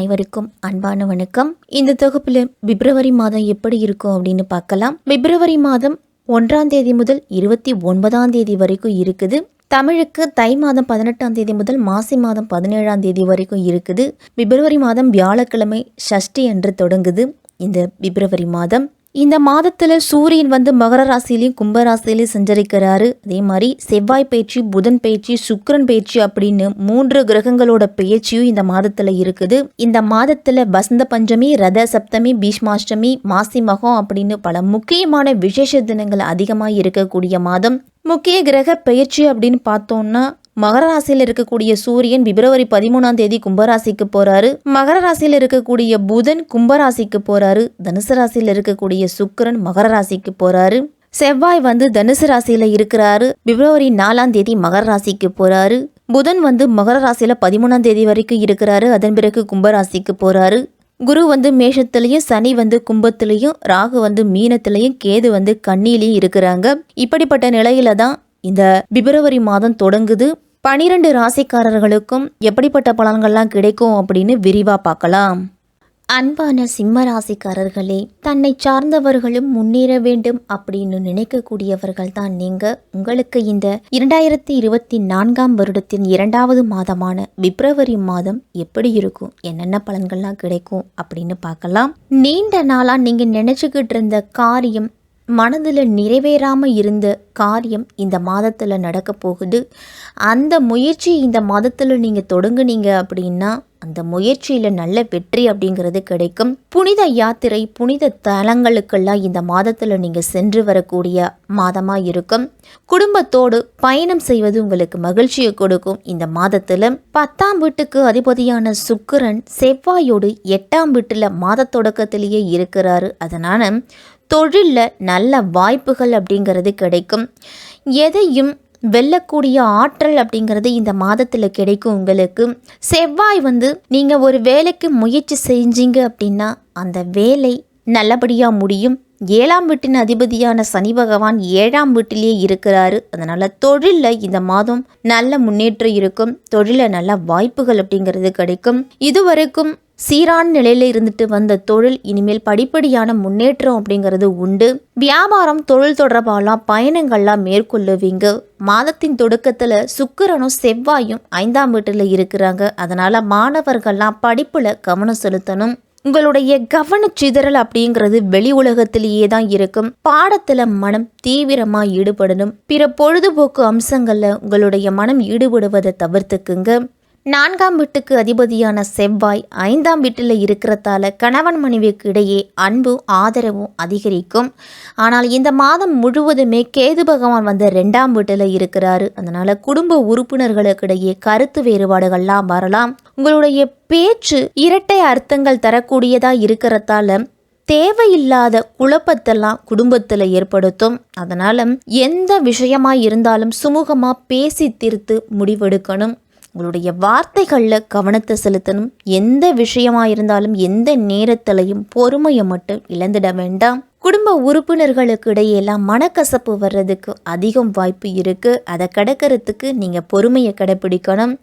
அனைவருக்கும் அன்பான வணக்கம். இந்த தொகுப்பில் பிப்ரவரி மாதம் எப்படி இருக்கும் அப்படின்னு பார்க்கலாம். பிப்ரவரி மாதம் 1ஆம் தேதி முதல் 29ஆம் தேதி வரைக்கும் இருக்குது. தமிழுக்கு தை மாதம் 18ஆம் தேதி முதல் மாசி மாதம் 17ஆம் தேதி வரைக்கும் இருக்குது. பிப்ரவரி மாதம் வியாழக்கிழமை சஷ்டி என்று தொடங்குது. இந்த பிப்ரவரி மாதம் இந்த மாதத்துல சூரியன் மகர ராசிலையும் கும்பராசிலையும் சஞ்சரிக்கிறாரு. அதே மாதிரி செவ்வாய் பயிற்சி, புதன் பயிற்சி, சுக்கிரன் பயிற்சி அப்படின்னு 3 கிரகங்களோட பயிற்சியும் இந்த மாதத்துல இருக்குது. இந்த மாதத்துல வசந்த பஞ்சமி, ரத சப்தமி, பீஷ்மாஷ்டமி, மாசி மகம் அப்படின்னு பல முக்கியமான விசேஷ தினங்கள் அதிகமாக இருக்கக்கூடிய மாதம். முக்கிய கிரக பயிற்சி அப்படின்னு பார்த்தோம்னா மகர ராசியில் இருக்கக்கூடிய சூரியன் பிப்ரவரி 13ஆம் தேதி கும்பராசிக்கு போறாரு. மகர ராசியில் இருக்கக்கூடிய புதன் கும்பராசிக்கு போறாரு. தனுசு ராசியில் இருக்கக்கூடிய சுக்கிரன் மகர ராசிக்கு போறாரு. செவ்வாய் தனுசு ராசியில இருக்கிறாரு. பிப்ரவரி 4ஆம் தேதி மகர ராசிக்கு போறாரு. புதன் மகர ராசியில 13ஆம் தேதி வரைக்கும் இருக்கிறாரு. அதன் பிறகு கும்பராசிக்கு போறாரு. குரு மேஷத்திலையும், சனி கும்பத்திலையும், ராகு மீனத்திலையும், கேது கன்னியிலையும் இருக்கிறாங்க. இப்படிப்பட்ட நிலையில தான் இந்த பிப்ரவரி மாதம் தொடங்குது. 12 ராசிக்காரர்களுக்கும் எப்படிப்பட்ட பலன்கள்லாம் கிடைக்கும் அப்படின்னு விரிவா பார்க்கலாம். அன்பான சிம்ம ராசிக்காரர்களே, தன்னை சார்ந்தவர்களும் முன்னேற வேண்டும் அப்படின்னு நினைக்கக்கூடியவர்கள் தான் நீங்க. உங்களுக்கு இந்த 2024ஆம் வருடத்தின் 2வது மாதமான பிப்ரவரி மாதம் எப்படி இருக்கும், என்னென்ன பலன்கள்லாம் கிடைக்கும் அப்படின்னு பார்க்கலாம். நீண்ட நாளா நீங்க நினைச்சுக்கிட்டு இருந்த காரியம், மனதில் நிறைவேறாமல் இருந்த காரியம் இந்த மாதத்தில் நடக்க போகுது. அந்த முயற்சி இந்த மாதத்தில் நீங்கள் தொடங்குனீங்க அப்படின்னா அந்த முயற்சியில் நல்ல வெற்றி அப்படிங்கிறது கிடைக்கும். புனித யாத்திரை, புனித தலங்களுக்கெல்லாம் இந்த மாதத்தில் நீங்கள் சென்று வரக்கூடிய மாதமாக இருக்கும். குடும்பத்தோடு பயணம் செய்வது உங்களுக்கு மகிழ்ச்சியை கொடுக்கும். இந்த மாதத்தில் 10ஆம் வீட்டுக்கு அதிபதியான சுக்கிரன் செவ்வாயோடு 8ஆம் வீட்டில் மாத தொடக்கத்திலேயே இருக்கிறாரு. அதனால் தொழிலில் நல்ல வாய்ப்புகள் அப்படிங்கிறது கிடைக்கும். எதையும் வெல்லக்கூடிய ஆற்றல் அப்படிங்கிறது இந்த மாதத்தில் கிடைக்கும் உங்களுக்கு. செவ்வாய் நீங்கள் ஒரு வேலைக்கு முயற்சி செஞ்சீங்க அப்படின்னா அந்த வேலை நல்லபடியாக முடியும். 7ஆம் வீட்டின் அதிபதியான சனி பகவான் 7ஆம் வீட்டிலேயே இருக்கிறாரு. அதனால் தொழிலில் இந்த மாதம் நல்ல முன்னேற்றம் இருக்கும். தொழிலில் நல்ல வாய்ப்புகள் அப்படிங்கிறது கிடைக்கும். இதுவரைக்கும் சீரான நிலையில இருந்துட்டு வந்த தொழில் இனிமேல் படிப்படியான முன்னேற்றம் அப்படிங்கிறது உண்டு. வியாபாரம், தொழில் தொடர்பாலாம் பயணங்கள்லாம் மேற்கொள்ளுவீங்க. மாதத்தின் தொடக்கத்தில் சுக்கிரனும் செவ்வாயும் 5ஆம் வீட்டில் இருக்கிறாங்க. அதனால மாணவர்கள்லாம் படிப்புல கவனம் செலுத்தணும். உங்களுடைய கவனச்சிதறல் அப்படிங்கிறது வெளி உலகத்திலேயே தான் இருக்கும். பாடத்துல மனம் தீவிரமா ஈடுபடணும். பிற பொழுதுபோக்கு அம்சங்கள்ல உங்களுடைய மனம் ஈடுபடுவதை தவிர்த்துக்குங்க. 4ஆம் வீட்டுக்கு அதிபதியான செவ்வாய் 5ஆம் வீட்டில் இருக்கிறதால கணவன் மனைவிக்கு இடையே அன்பு, ஆதரவும் அதிகரிக்கும். ஆனால் இந்த மாதம் முழுவதுமே கேது பகவான் 2ஆம் வீட்டில் இருக்கிறாரு. அதனால குடும்ப உறுப்பினர்களுக்கு இடையே கருத்து வேறுபாடுகள்லாம் வரலாம். உங்களுடைய பேச்சு இரட்டை அர்த்தங்கள் தரக்கூடியதா இருக்கிறதால தேவையில்லாத குழப்பத்தெல்லாம் குடும்பத்தில் ஏற்படுத்தும். அதனால எந்த விஷயமா இருந்தாலும் சுமூகமா பேசி தீர்த்து முடிவெடுக்கணும். உங்களுடைய வார்த்தைகளில் கவனத்தை செலுத்தணும். எந்த விஷயமா இருந்தாலும் எந்த நேரத்திலையும் பொறுமையை மட்டும் இழந்துட வேண்டாம். குடும்ப உறுப்பினர்களுக்கு இடையெல்லாம் மனக்கசப்பு வர்றதுக்கு அதிகம் வாய்ப்பு இருக்கு. அதை கடக்கிறதுக்கு நீங்க பொறுமையை கடைபிடிக்கணும்.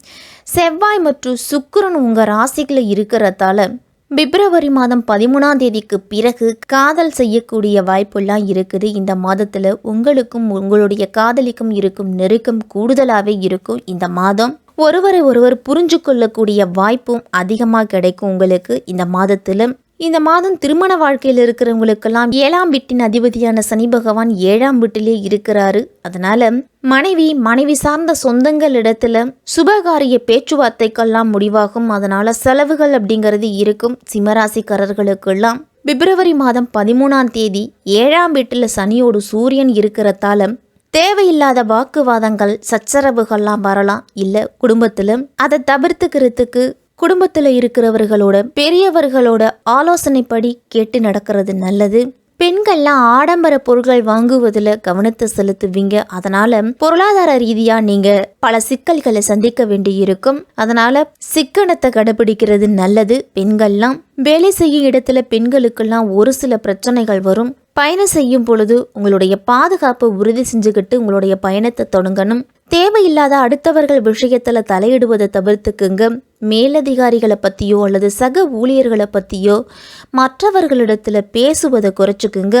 செவ்வாய் மற்றும் சுக்கிரன் உங்க ராசிக்குள்ள இருக்கிறதால பிப்ரவரி மாதம் 13ஆம் தேதிக்கு பிறகு காதல் செய்யக்கூடிய வாய்ப்பெல்லாம் இருக்குது. இந்த மாதத்துல உங்களுக்கும் உங்களுடைய காதலிக்கும் இருக்கும் நெருக்கம் கூடுதலாகவே இருக்கும். இந்த மாதம் ஒருவரை ஒருவர் புரிஞ்சு கொள்ளக்கூடிய வாய்ப்பும் அதிகமாக கிடைக்கும் உங்களுக்கு இந்த மாதத்துல. இந்த மாதம் திருமண வாழ்க்கையில் இருக்கிறவங்களுக்கெல்லாம் 7ஆம் வீட்டின் அதிபதியான சனி பகவான் 7ஆம் வீட்டிலே இருக்கிறாரு. அதனால மனைவி சார்ந்த சொந்தங்கள் இடத்துல சுபகாரிய பேச்சுவார்த்தைக்கெல்லாம் முடிவாகும். அதனால செலவுகள் அப்படிங்கிறது இருக்கும். சிம்மராசிக்காரர்களுக்கெல்லாம் பிப்ரவரி மாதம் 13ஆம் தேதி 7ஆம் வீட்டில் சனியோடு சூரியன் இருக்கிறதால தேவையில்லாத வாக்குவாதங்கள், சச்சரவுகள்லாம் வரலாம். இல்லை குடும்பத்தில் அதை தவிர்த்துக்கிறதுக்கு குடும்பத்தில் இருக்கிறவர்களோட பெரியவர்களோட ஆலோசனைப்படி கேட்டு நடக்கிறது நல்லது. பெண்கள்லாம் ஆடம்பர பொருட்கள் வாங்குவதில் கவனத்தை செலுத்துவீங்க. அதனால பொருளாதார ரீதியா நீங்க பல சிக்கல்களை சந்திக்க வேண்டியிருக்கும். அதனால சிக்கனத்தை கடைபிடிக்கிறது நல்லது. பெண்கள்லாம் வேலை செய்யும் இடத்துல பெண்களுக்கெல்லாம் ஒரு சில பிரச்சனைகள் வரும். பயணம் செய்யும் பொழுது உங்களுடைய பாதுகாப்பை உறுதி செஞ்சுக்கிட்டு உங்களுடைய பயணத்தை தொடங்கணும். தேவையில்லாத அடுத்தவர்கள் விஷயத்துல தலையிடுவதை தவிர்த்துக்குங்க. மேலதிகாரிகளை பற்றியோ அல்லது சக ஊழியர்களை பற்றியோ மற்றவர்களிடத்துல பேசுவதை குறைச்சிக்குங்க.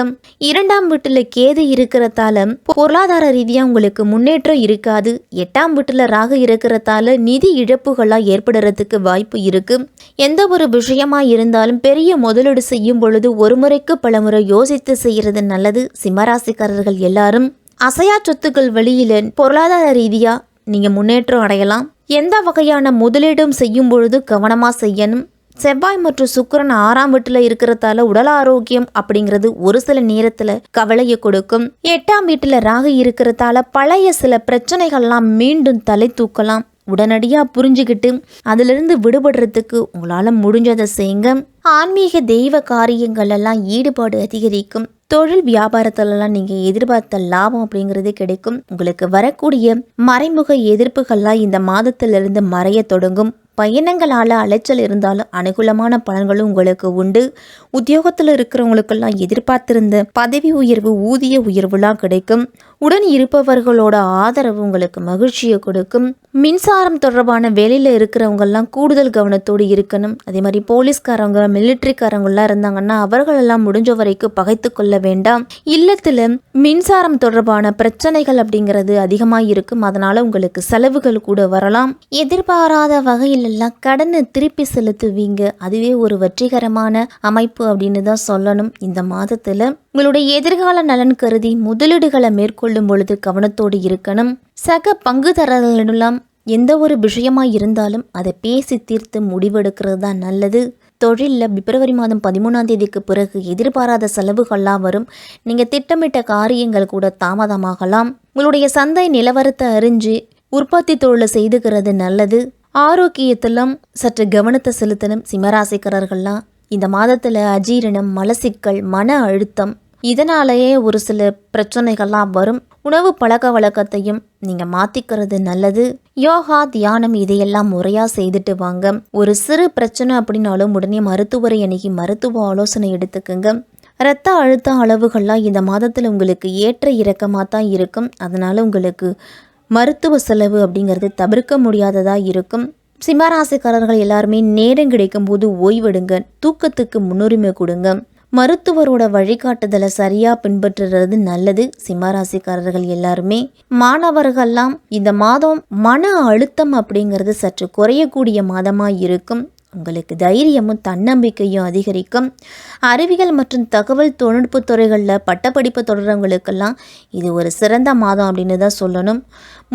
2ஆம் வீட்டில் கேது இருக்கிறதால பொருளாதார ரீதியாக உங்களுக்கு முன்னேற்றம் இருக்காது. 8ஆம் வீட்டில் ராகு இருக்கிறதால நிதி இழப்புகளாக ஏற்படுறதுக்கு வாய்ப்பு இருக்கு. எந்த ஒரு விஷயமா இருந்தாலும் பெரிய முதலீடு செய்யும் பொழுது ஒரு முறைக்கு பல முறை யோசித்து செய்கிறது நல்லது. சிம்மராசிக்காரர்கள் எல்லாரும் அசையா சொத்துக்கள் வெளியில பொருளாதார ரீதியா நீங்க முன்னேற்றம் அடையலாம். எந்த வகையான முதலீடும் செய்யும் பொழுது கவனமா செய்யணும். செவ்வாய் மற்றும் சுக்கிரன் 6ஆம் வீட்டுல இருக்கிறதால உடல் ஆரோக்கியம் அப்படிங்கிறது ஒரு சில நேரத்துல கவலையை கொடுக்கும். 8ஆம் வீட்டுல ராகு இருக்கிறதால பழைய சில பிரச்சனைகள்லாம் மீண்டும் தலை தூக்கலாம். உடனடியா புரிஞ்சுக்கிட்டு அதிலிருந்து விடுபடுறதுக்கு உங்களால முடிஞ்சதை செய்யுங்க. ஆன்மீக தெய்வ காரியங்கள் எல்லாம் ஈடுபாடு அதிகரிக்கும். தொழில் வியாபாரத்திலலாம் நீங்கள் எதிர்பார்த்த லாபம் அப்படிங்கிறது கிடைக்கும். உங்களுக்கு வரக்கூடிய மறைமுக எதிர்ப்புகள்லாம் இந்த மாதத்திலிருந்து மறைய தொடங்கும். பயணங்களால் அலைச்சல் இருந்தாலும் அனுகூலமான பலன்களும் உங்களுக்கு உண்டு. உத்தியோகத்தில் இருக்கிறவங்களுக்கெல்லாம் எதிர்பார்த்திருந்த பதவி உயர்வு ஊதிய உயர்வுலாம் கிடைக்கும். உடன் இருப்பவர்களோட ஆதரவு உங்களுக்கு மகிழ்ச்சியை கொடுக்கும். மின்சாரம் தொடர்பான வேலையில் இருக்கிறவங்கெல்லாம் கூடுதல் கவனத்தோடு இருக்கணும். அதே மாதிரி போலீஸ்காரங்க மிலிட்ரிக்காரங்களாம் இருந்தாங்கன்னா அவர்களெல்லாம் முடிஞ்ச வரைக்கும் பகைத்து கொள்ள வேண்டாம். இல்லத்தில் மின்சாரம் தொடர்பான பிரச்சனைகள் அப்படிங்கிறது அதிகமாக இருக்கும். அதனால உங்களுக்கு செலவுகள் கூட வரலாம். எதிர்பாராத வகையில் எல்லாம் கடனை திருப்பி செலுத்துவீங்க. அதுவே ஒரு வெற்றிகரமான அமைப்பு அப்படின்னு தான் சொல்லணும். இந்த மாதத்துல உங்களுடைய எதிர்கால நலன் கருதி முதலீடுகளை மேற்கொள்ளும் பொழுது கவனத்தோடு இருக்கணும். சக பங்குதாரர்களிடம் எந்த ஒரு விஷயமா இருந்தாலும் அதை பேசி தீர்த்து முடிவெடுக்கிறது தான் நல்லது. தொழிலில் பிப்ரவரி மாதம் 13ஆம் தேதிக்கு பிறகு எதிர்பாராத செலவுகள்லாம் வரும். நீங்கள் திட்டமிட்ட காரியங்கள் கூட தாமதமாகலாம். உங்களுடைய சந்தை நிலவரத்தை அறிஞ்சு உற்பத்தி தொழிலை செய்துக்கிறது நல்லது. ஆரோக்கியத்திலும் சற்று கவனத்தை செலுத்தணும். சிம்மராசிக்காரர்கள்லாம் இந்த மாதத்தில் அஜீரணம், மலசிக்கல், மன அழுத்தம் இதனாலேயே ஒரு சில பிரச்சனைகள்லாம் வரும். உணவு பழக்க வழக்கத்தையும் நீங்கள் மாற்றிக்கிறது நல்லது. யோகா, தியானம் இதையெல்லாம் முறையாக செய்துட்டு வாங்க. ஒரு சிறு பிரச்சனை அப்படின்னாலும் உடனே மருத்துவரை அணுகி மருத்துவ ஆலோசனை எடுத்துக்குங்க. இரத்த அழுத்த அளவுகள்லாம் இந்த மாதத்தில் உங்களுக்கு ஏற்ற இறக்கமாக தான் இருக்கும். அதனால் உங்களுக்கு மருத்துவ செலவு அப்படிங்கிறது தவிர்க்க முடியாததாக இருக்கும். சிம்மராசிக்காரர்கள் எல்லாருமே நேரம் கிடைக்கும் போது ஓய்வெடுங்க. தூக்கத்துக்கு முன்னுரிமை கொடுங்க. மருத்துவரோட வழிகாட்டுதலை சரியா பின்பற்றுறது நல்லது. சிம்மராசிக்காரர்கள் எல்லாருமே மாணவர்கள்லாம் இந்த மாதம் மன அழுத்தம் அப்படிங்கிறது சற்று குறையக்கூடிய மாதமாக இருக்கும். உங்களுக்கு தைரியமும் தன்னம்பிக்கையும் அதிகரிக்கும். அறிவியல் மற்றும் தகவல் தொழில்நுட்ப துறைகளில் பட்டப்படிப்பு தொடர்றவங்களுக்கெல்லாம் இது ஒரு சிறந்த மாதம் அப்படின்னு தான் சொல்லணும்.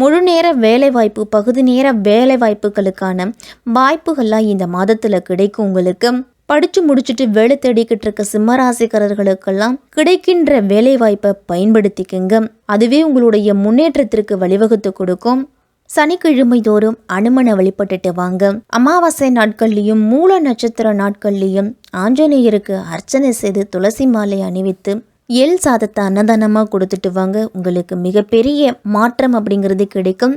முழு நேர வேலைவாய்ப்பு, பகுதி நேர வேலைவாய்ப்புகளுக்கான வாய்ப்புகள்லாம் இந்த மாதத்தில் கிடைக்கும். உங்களுக்கு படித்து முடிச்சுட்டு வேலை தேடிக்கிட்டு இருக்க சிம்மராசிக்காரர்களுக்கெல்லாம் கிடைக்கின்ற வேலை வாய்ப்பை பயன்படுத்திக்குங்க. அதுவே உங்களுடைய முன்னேற்றத்திற்கு வழிவகுத்து கொடுக்கும். சனிக்கிழமை தோறும் அனுமனை வழிபட்டுட்டு வாங்க. அமாவாசை நாட்கள்லையும் மூல நட்சத்திர நாட்கள்லையும் ஆஞ்சநேயருக்கு அர்ச்சனை செய்து துளசி மாலை அணிவித்து எல் சாதத்தை அன்னதானமாக கொடுத்துட்டு வாங்க. உங்களுக்கு மிகப்பெரிய மாற்றம் அப்படிங்கிறது கிடைக்கும்.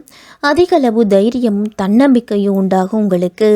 அதிக அளவு தைரியமும் தன்னம்பிக்கையும் உண்டாகும் உங்களுக்கு.